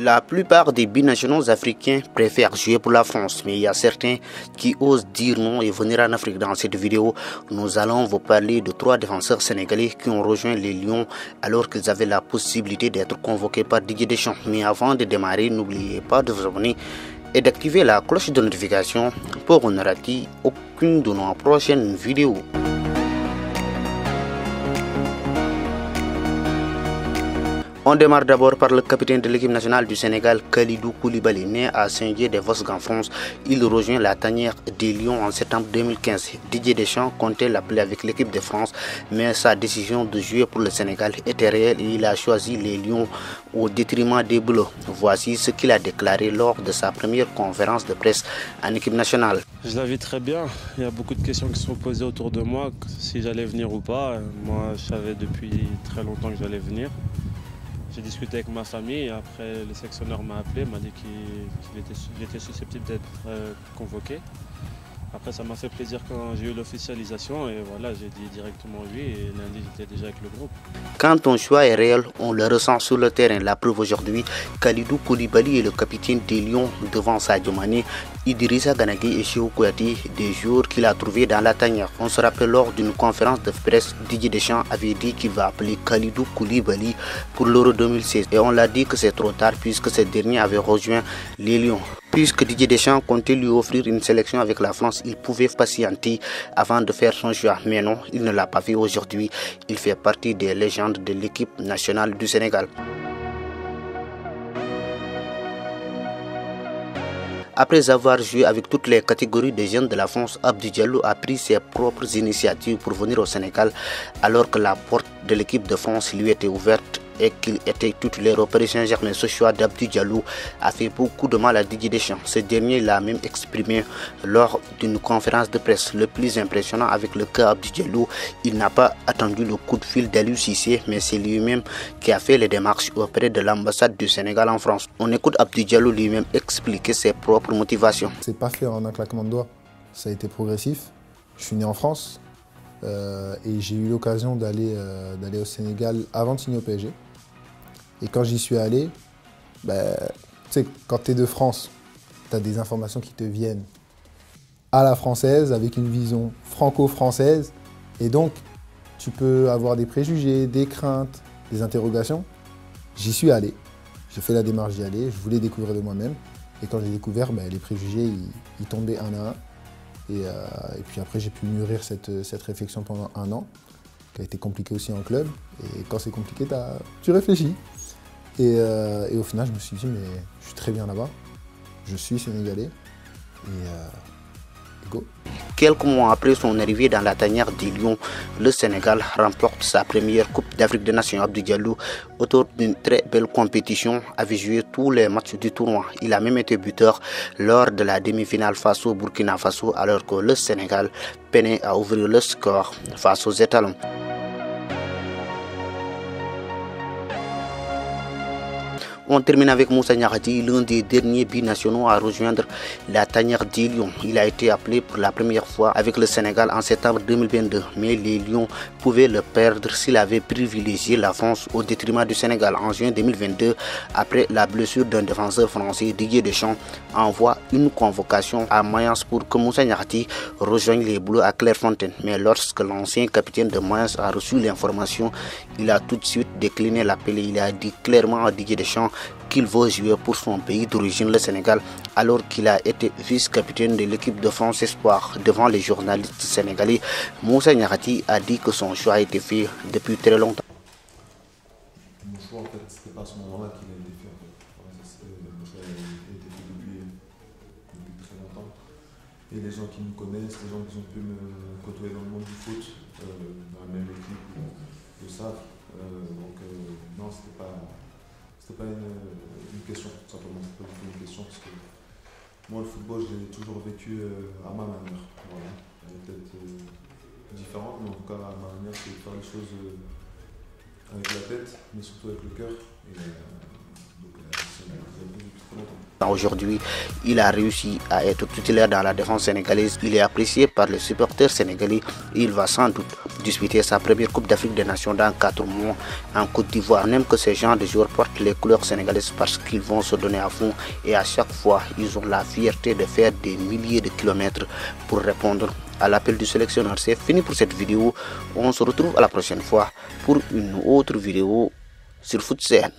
La plupart des binationaux africains préfèrent jouer pour la France, mais il y a certains qui osent dire non et venir en Afrique. Dans cette vidéo, nous allons vous parler de 3 défenseurs sénégalais qui ont rejoint les Lions alors qu'ils avaient la possibilité d'être convoqués par Didier Deschamps. Mais avant de démarrer, n'oubliez pas de vous abonner et d'activer la cloche de notification pour ne rater aucune de nos prochaines vidéos. On démarre d'abord par le capitaine de l'équipe nationale du Sénégal, Kalidou Koulibaly, né à Saint-Dié-des-Vosges en France. Il rejoint la tanière des Lions en septembre 2015. Didier Deschamps comptait l'appeler avec l'équipe de France, mais sa décision de jouer pour le Sénégal était réelle et il a choisi les Lions au détriment des Bleus. Voici ce qu'il a déclaré lors de sa première conférence de presse en équipe nationale. Je la vis très bien. Il y a beaucoup de questions qui sont posées autour de moi, si j'allais venir ou pas. Moi, je savais depuis très longtemps que j'allais venir. J'ai discuté avec ma famille et après le sélectionneur m'a appelé, m'a dit qu'il était susceptible d'être convoqué. Après ça m'a fait plaisir quand j'ai eu l'officialisation et voilà, j'ai dit directement oui et lundi j'étais déjà avec le groupe. Quand ton choix est réel, on le ressent sur le terrain. La preuve aujourd'hui, Kalidou Koulibaly est le capitaine des Lions devant Sadio Mané, Idrissa Gana Gueye et Cheikhou Kouyaté, des joueurs qu'il a trouvés dans la tanière. On se rappelle lors d'une conférence de presse, Didier Deschamps avait dit qu'il va appeler Kalidou Koulibaly pour l'Euro 2016. Et on l'a dit que c'est trop tard puisque ce dernier avait rejoint les Lions. Puisque Didier Deschamps comptait lui offrir une sélection avec la France, il pouvait patienter avant de faire son choix. Mais non, il ne l'a pas fait aujourd'hui. Il fait partie des légendes de l'équipe nationale du Sénégal. Après avoir joué avec toutes les catégories des jeunes de la France, Abdou Diallo a pris ses propres initiatives pour venir au Sénégal alors que la porte de l'équipe de France lui était ouverte et qu'il était titulaire au Paris Saint-Germain. Ce choix d'Abdou Diallo a fait beaucoup de mal à Didier Deschamps. Ce dernier l'a même exprimé lors d'une conférence de presse. Le plus impressionnant avec le cas Abdou Diallo, il n'a pas attendu le coup de fil d'Aliou Cissé, mais c'est lui-même qui a fait les démarches auprès de l'ambassade du Sénégal en France. On écoute Abdou Diallo lui-même expliquer ses propres motivations. C'est pas fait en un claquement de doigts, ça a été progressif. Je suis né en France et j'ai eu l'occasion d'aller au Sénégal avant de signer au PSG. Et quand j'y suis allé, tu sais, quand tu es de France, tu as des informations qui te viennent à la française, avec une vision franco-française. Et donc, tu peux avoir des préjugés, des craintes, des interrogations. J'y suis allé, j'ai fait la démarche d'y aller, je voulais découvrir de moi-même. Et quand j'ai découvert, les préjugés, ils tombaient un à un. Et puis après, j'ai pu mûrir cette réflexion pendant 1 an, qui a été compliqué aussi en club. Et quand c'est compliqué, tu réfléchis. Et au final, je me suis dit, mais je suis très bien là-bas, je suis sénégalais, et go. Quelques mois après son arrivée dans la tanière des Lions, le Sénégal remporte sa première Coupe d'Afrique des Nations. Abdou Diallo, autour d'une très belle compétition, avait joué tous les matchs du tournoi. Il a même été buteur lors de la demi-finale face au Burkina Faso, alors que le Sénégal peinait à ouvrir le score face aux Étalons. On termine avec Moussa Niakhaté, l'un des derniers binationaux à rejoindre la tanière des Lions. Il a été appelé pour la première fois avec le Sénégal en septembre 2022, mais les Lions pouvaient le perdre s'il avait privilégié la France au détriment du Sénégal. En juin 2022, après la blessure d'un défenseur français, Didier Deschamps envoie une convocation à Mayence pour que Moussa Niakhaté rejoigne les Bleus à Clairefontaine. Mais lorsque l'ancien capitaine de Mayence a reçu l'information, il a tout de suite décliné l'appel et il a dit clairement à Didier Deschamps qu'il veut jouer pour son pays d'origine, le Sénégal, alors qu'il a été vice-capitaine de l'équipe de France Espoir. Devant les journalistes sénégalais, Moussa Niakhaté a dit que son choix a été fait depuis très longtemps. Mon choix, en fait, c'était pas à ce moment-là qu'il a été fait. En fait. Mon choix a été fait depuis très longtemps. Et les gens qui me connaissent, les gens qui ont pu me côtoyer dans le monde du foot, dans la même équipe, le savent. Non, c'était pas une question, tout simplement. C'était pas une question parce que moi, le football, je l'ai toujours vécu à ma manière. Voilà. Elle est peut-être différente, mais en tout cas, à ma manière, c'est de faire les choses avec la tête, mais surtout avec le cœur. Et donc, la Aujourd'hui, il a réussi à être titulaire dans la défense sénégalaise. Il est apprécié par les supporters sénégalais. Il va sans doute disputer sa première Coupe d'Afrique des Nations dans 4 mois en Côte d'Ivoire. On aime que ces gens de joueurs portent les couleurs sénégalaises parce qu'ils vont se donner à fond et à chaque fois, ils ont la fierté de faire des milliers de kilomètres pour répondre à l'appel du sélectionneur. C'est fini pour cette vidéo. On se retrouve à la prochaine fois pour une autre vidéo sur FootSen.